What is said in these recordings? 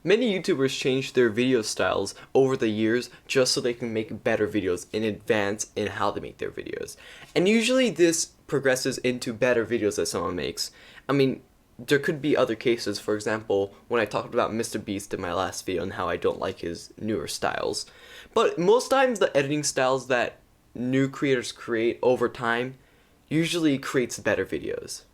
Many YouTubers change their video styles over the years just so they can make better videos in advance in how they make their videos. And usually this progresses into better videos that someone makes. I mean, there could be other cases, for example, when I talked about MrBeast in my last video and how I don't like his newer styles. But most times the editing styles that new creators create over time usually creates better videos.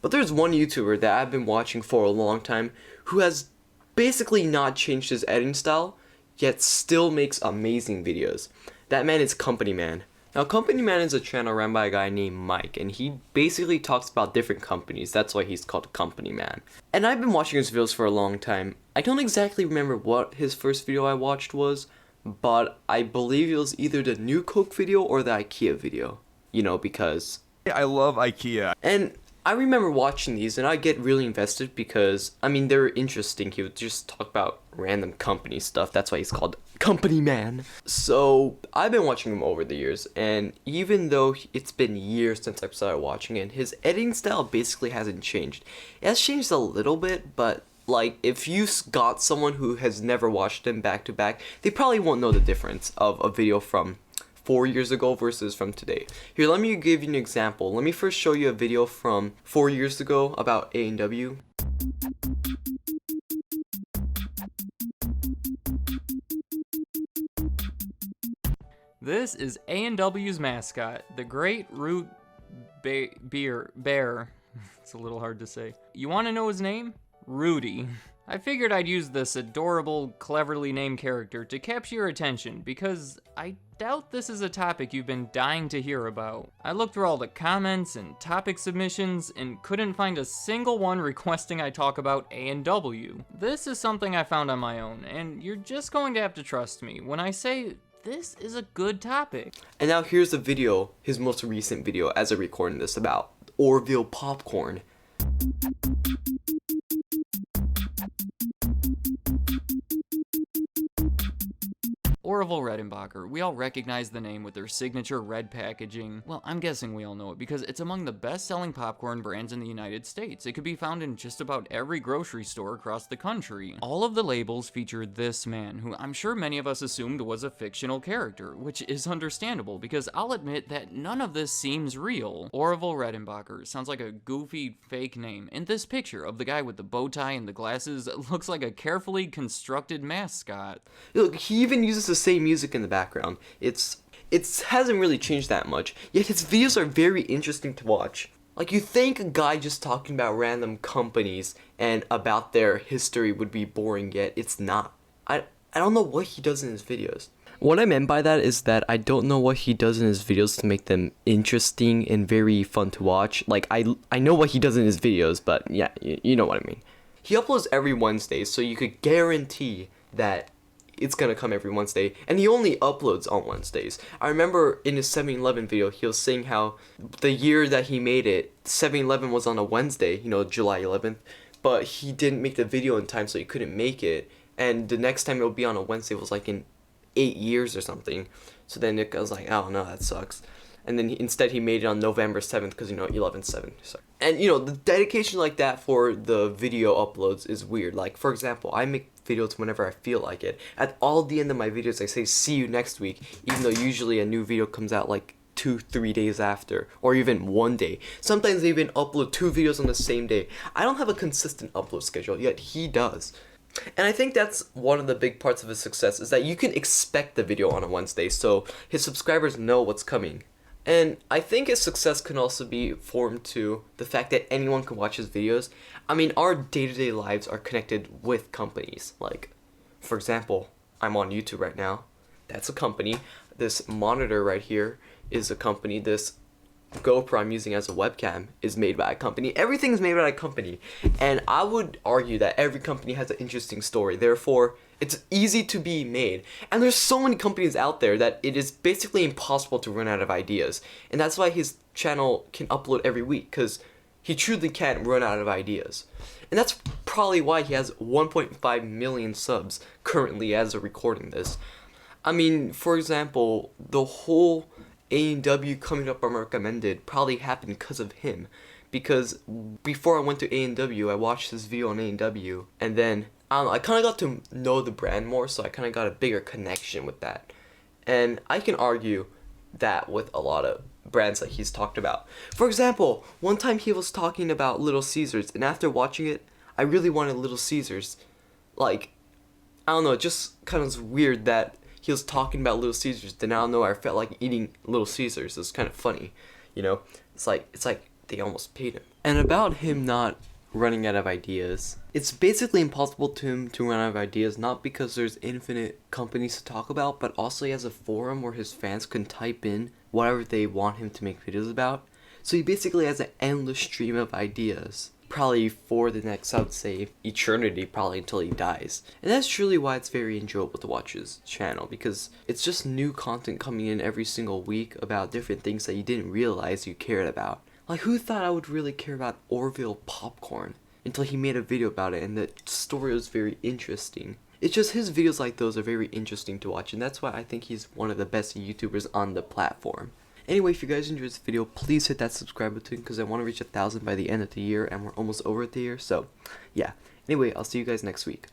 But there's one YouTuber that I've been watching for a long time who has basically not changed his editing style, yet still makes amazing videos. That man is Company Man. Now, Company Man is a channel run by a guy named Mike, and he basically talks about different companies. That's why he's called Company Man. And I've been watching his videos for a long time. I don't exactly remember what his first video I watched was, but I believe it was either the new Coke video or the IKEA video. You know, because I love IKEA. And I remember watching these and I get really invested because, I mean, they're interesting. He would just talk about random company stuff. That's why he's called Company Man. So I've been watching him over the years, and even though it's been years since I started watching it, his editing style basically hasn't changed. It has changed a little bit, but like, if you got someone who has never watched him back to back, they probably won't know the difference of a video from 4 years ago versus from today. Here, let me give you an example. Let me first show you a video from 4 years ago about A&W. This is A&W's mascot, the Great Root Bear. It's a little hard to say. You want to know his name? Rudy. I figured I'd use this adorable, cleverly named character to capture your attention because I doubt this is a topic you've been dying to hear about. I looked through all the comments and topic submissions and couldn't find a single one requesting I talk about A&W. This is something I found on my own, and you're just going to have to trust me when I say this is a good topic. And now here's the video, his most recent video as I'm recording this, about Orville popcorn. Orville Redenbacher. We all recognize the name with their signature red packaging. Well, I'm guessing we all know it because it's among the best-selling popcorn brands in the United States. It could be found in just about every grocery store across the country. All of the labels feature this man, who I'm sure many of us assumed was a fictional character, which is understandable because I'll admit that none of this seems real. Orville Redenbacher sounds like a goofy fake name, and this picture of the guy with the bow tie and the glasses looks like a carefully constructed mascot. Look, he even uses the same music in the background. It hasn't really changed that much, yet his videos are very interesting to watch. Like, you think a guy just talking about random companies and about their history would be boring, yet it's not. I don't know what he does in his videos. What I meant by that is that I don't know what he does in his videos to make them interesting and very fun to watch. Like, I know what he does in his videos, but yeah, you know what I mean. He uploads every Wednesday, so you could guarantee that it's gonna come every Wednesday, and he only uploads on Wednesdays. I remember in his 7-Eleven video, he was saying how the year that he made it, 7-Eleven was on a Wednesday, you know, July 11th, but he didn't make the video in time, so he couldn't make it, and the next time it'll be on a Wednesday was like in 8 years or something. So then Nick was like, oh no, that sucks. And then instead he made it on November 7th because, you know, 11/7. And, you know, the dedication like that for the video uploads is weird. Like, for example, I make videos whenever I feel like it. At all the end of my videos, I say, see you next week, even though usually a new video comes out like 2-3 days after, or even one day. Sometimes they even upload 2 videos on the same day. I don't have a consistent upload schedule, yet he does. And I think that's one of the big parts of his success, is that you can expect the video on a Wednesday, so his subscribers know what's coming. And I think his success can also be formed to the fact that anyone can watch his videos. I mean, our day-to-day lives are connected with companies. Like, for example, I'm on YouTube right now. That's a company. This monitor right here is a company. This GoPro I'm using as a webcam is made by a company. Everything's made by a company. And I would argue that every company has an interesting story. Therefore, it's easy to be made. And there's so many companies out there that it is basically impossible to run out of ideas. And that's why his channel can upload every week, because he truly can't run out of ideas. And that's probably why he has 1.5 million subs currently as of recording this. I mean, for example, the whole A&W coming up on recommended probably happened because of him. Because before I went to A&W, I watched this video on A&W, and then I don't know, I kind of got to know the brand more, so I kind of got a bigger connection with that. And I can argue that with a lot of brands that he's talked about. For example, one time he was talking about Little Caesars, and after watching it, I really wanted Little Caesars. Like, I don't know, it just kind of weird that he was talking about Little Caesars, then I don't know, I felt like eating Little Caesars. It was kind of funny, you know? It's like they almost paid him. And about him not running out of ideas, it's basically impossible to him to run out of ideas, not because there's infinite companies to talk about, but also he has a forum where his fans can type in whatever they want him to make videos about. So he basically has an endless stream of ideas, probably for the next, I would say, eternity, probably until he dies. And that's truly why it's very enjoyable to watch his channel, because it's just new content coming in every single week about different things that you didn't realize you cared about. Like, who thought I would really care about Orville popcorn until he made a video about it and the story was very interesting. It's just his videos like those are very interesting to watch, and that's why I think he's one of the best YouTubers on the platform. Anyway, if you guys enjoyed this video, please hit that subscribe button because I want to reach 1,000 by the end of the year, and we're almost over the year, so yeah. Anyway, I'll see you guys next week.